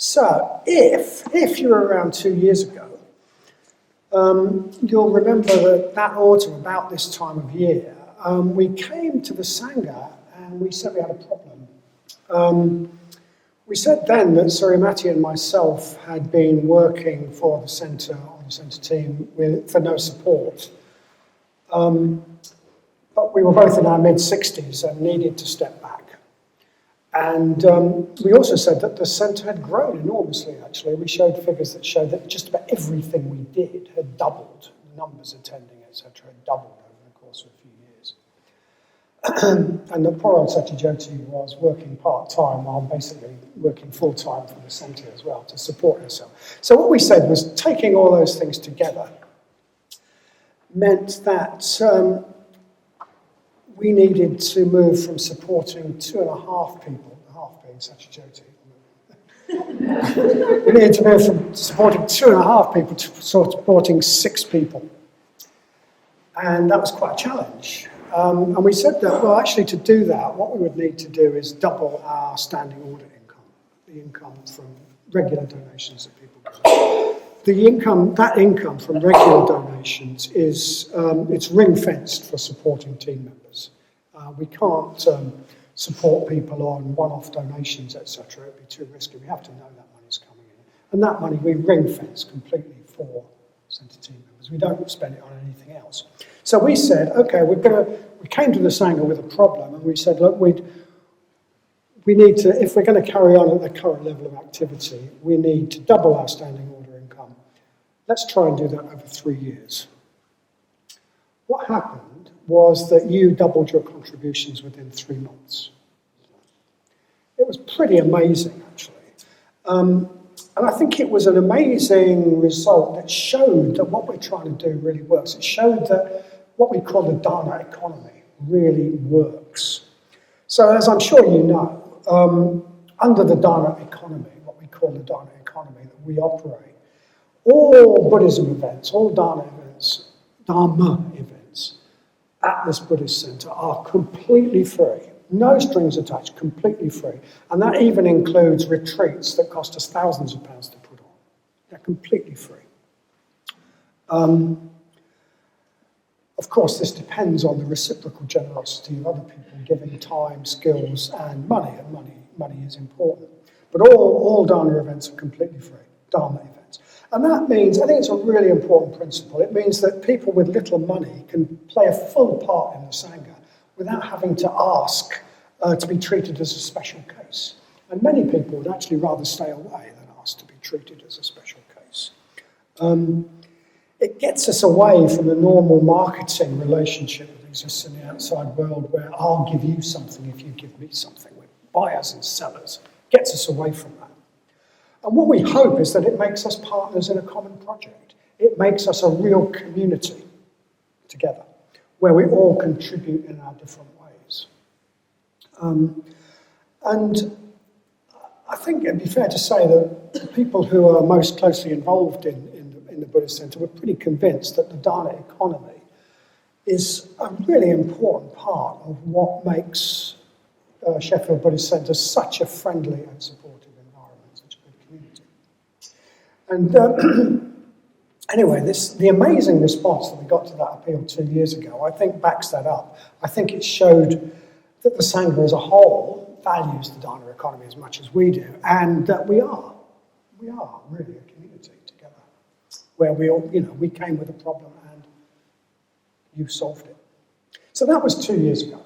So, if you were around 2 years ago, you'll remember that autumn, about this time of year, we came to the Sangha and we said we had a problem. We said then that Surimati and myself had been working for the centre, on the centre team, for no support. But we were both in our mid-60s and needed to step back. And we also said that the centre had grown enormously, actually. We showed figures that showed that just about everything we did had doubled. The numbers attending, etc., had doubled over the course of a few years. And the poor old Satyajoti was working part-time while basically working full-time for the centre as well to support herself. So what we said was taking all those things together meant that we needed to move from supporting 2.5 people, half being Satyajoti. We needed to move from supporting 2.5 people to supporting 6 people. And that was quite a challenge. And we said that, well, actually to do that, what we would need to do is double our standing order income, the income from regular donations that people give. That income from regular donations is, it's ring-fenced for supporting team members. We can't support people on one-off donations, etc. It'd be too risky. We have to know that money's coming in. And that money we ring-fence completely for centre team members. We don't spend it on anything else. So we said, okay, we came to the Sangha with a problem, and we said, look, we need to, if we're going to carry on at the current level of activity, we need to double our standing order income. Let's try and do that over 3 years. What happened was that you doubled your contributions within 3 months. It was pretty amazing, actually. And I think it was an amazing result that showed that what we're trying to do really works. It showed that what we call the Dana economy really works. So as I'm sure you know, under the Dana economy, what we call the Dana economy that we operate, all Buddhism events, all Dharma events at this Buddhist centre are completely free. No strings attached, completely free. And that even includes retreats that cost us thousands of pounds to put on. They're completely free. Of course, this depends on the reciprocal generosity of other people giving time, skills, and money. And money is important. But all Dharma events are completely free, Dharma events. And that means, I think it's a really important principle. It means that people with little money can play a full part in the Sangha without having to ask to be treated as a special case. And many people would actually rather stay away than ask to be treated as a special case. It gets us away from the normal marketing relationship that exists in the outside world where I'll give you something if you give me something. We're buyers and sellers. It gets us away from that. And what we hope is that it makes us partners in a common project. It makes us a real community together where we all contribute in our different ways. And I think it'd be fair to say that the people who are most closely involved in the Buddhist Centre were pretty convinced that the Dharma economy is a really important part of what makes Sheffield Buddhist Centre such a friendly and supportive environment, such a good community. And anyway, the amazing response that we got to that appeal 2 years ago, I think backs that up. I think it showed that the Sangha as a whole values the Dharma economy as much as we do, and that we are really a community together, where we came with a problem and you solved it. So that was 2 years ago.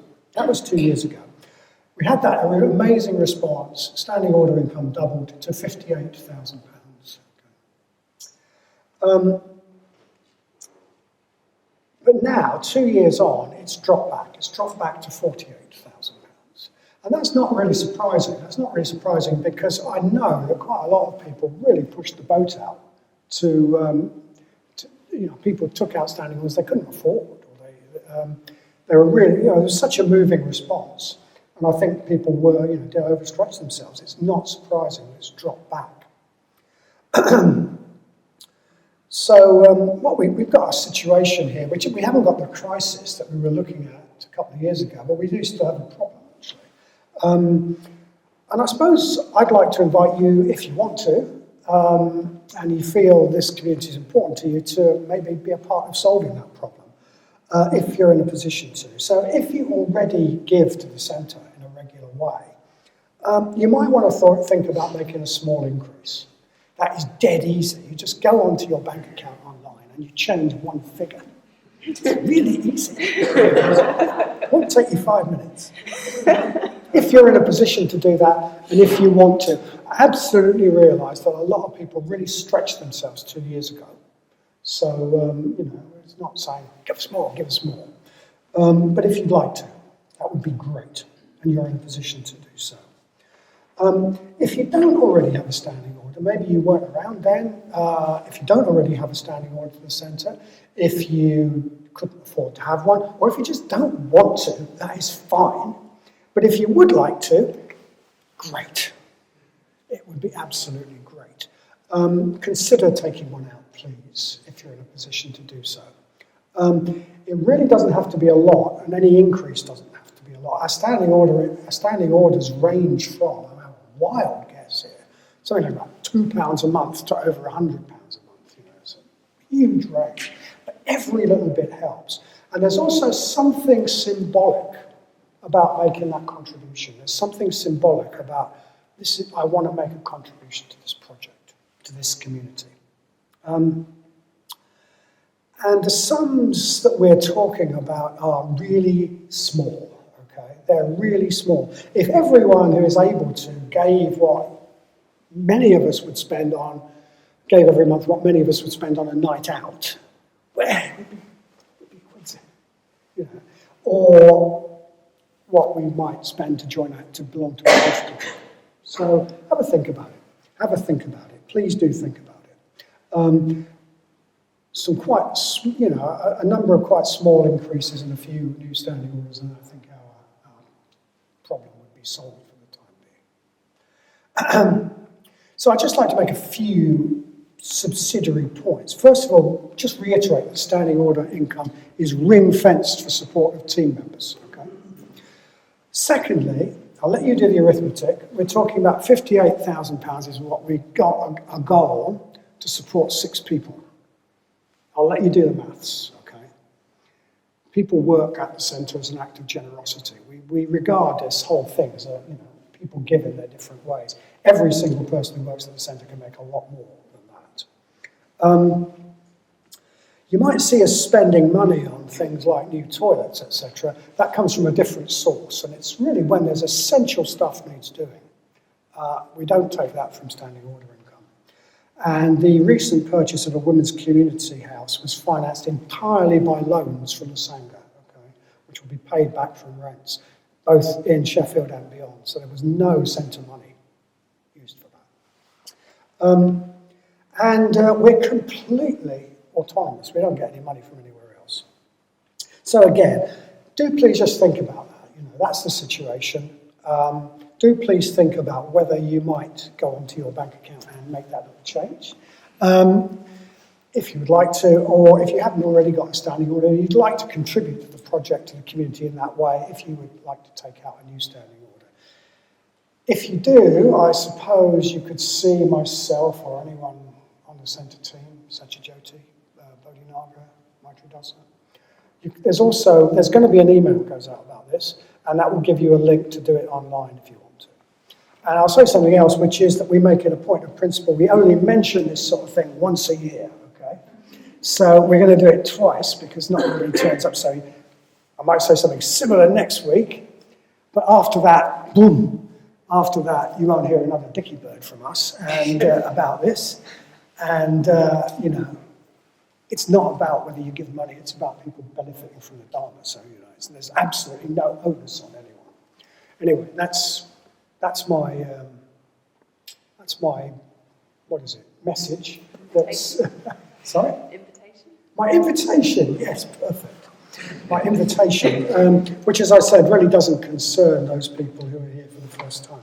We had that amazing response. Standing order income doubled to £58,000. But now, 2 years on, it's dropped back. It's dropped back to £48,000. And that's not really surprising. That's not really surprising because I know that quite a lot of people really pushed the boat out to people took outstanding ones they couldn't afford. Or they were really, there was such a moving response. And I think people were, they overstretched themselves. It's not surprising that it's dropped back. So we've got a situation here, which we haven't got the crisis that we were looking at a couple of years ago, but we do still have a problem, actually. And And I suppose I'd like to invite you, if you want to, and you feel this community is important to you, to maybe be a part of solving that problem, if you're in a position to. So if you already give to the centre in a regular way, you might want to think about making a small increase. That is dead easy. You just go onto your bank account online and you change one figure. It's really easy. It won't take you 5 minutes. If you're in a position to do that, and if you want to, I absolutely realise that a lot of people really stretched themselves 2 years ago. So, it's not saying, give us more, give us more. But if you'd like to, that would be great, and you're in a position to do so. If you don't already have a standing order, maybe you weren't around then, if you don't already have a standing order for the centre, if you couldn't afford to have one, or if you just don't want to, that is fine. But if you would like to, great. It would be absolutely great. Consider taking one out, please, if you're in a position to do so. It really doesn't have to be a lot, and any increase doesn't have to be a lot. Our standing orders range from, I have a wild guess here, something like about £2 a month to over £100 a month. It's a huge range, but every little bit helps. And there's also something symbolic about making that contribution. There's something symbolic about this. I want to make a contribution to this project, to this community. And the sums that we're talking about are really small, okay? They're really small. If everyone who is able to gave what many of us would spend on, gave every month what many of us would spend on a night out, well, we'd be quid, or what we might spend to belong to a health group. So have a think about it. Have a think about it. Please do think about it. A number of quite small increases and a few new standing orders, and I think our problem would be solved for the time being. So I'd just like to make a few subsidiary points. First of all, just reiterate that standing order income is ring-fenced for support of team members. Okay. Secondly, I'll let you do the arithmetic. We're talking about £58,000 is what we got a goal to support 6 people. I'll let you do the maths, okay? People work at the centre as an act of generosity. We regard this whole thing as people give in their different ways. Every single person who works at the centre can make a lot more than that. You might see us spending money on things like new toilets, etc. That comes from a different source, and it's really when there's essential stuff needs doing. We don't take that from standing order income. And the recent purchase of a women's community house was financed entirely by loans from the Sangha, okay, which will be paid back from rents, both in Sheffield and beyond. So there was no centre money used for that. We're completely autonomous. We don't get any money from anywhere else. So again, do please just think about that. That's the situation. Do please think about whether you might go onto your bank account and make that little change. If you would like to, or if you haven't already got a standing order, you'd like to contribute to the project, to the community in that way, if you would like to take out a new standing order. If you do, I suppose you could see myself or anyone on the centre team, Satyajyoti, Vadanya, Maitri Dasa. There's going to be an email that goes out about this, and that will give you a link to do it online if you want to. And I'll say something else, which is that we make it a point of principle. We only mention this sort of thing once a year, okay? So we're going to do it twice because not everybody turns up. So I might say something similar next week, but after that, boom, after that, you won't hear another dicky bird from us and about this. And, it's not about whether you give money, it's about people benefiting from the Dharma. So, there's absolutely no onus on anyone. Anyway, that's my message. Sorry? Invitation? My invitation, yes, perfect. My invitation, which, as I said, really doesn't concern those people who are here for the first time.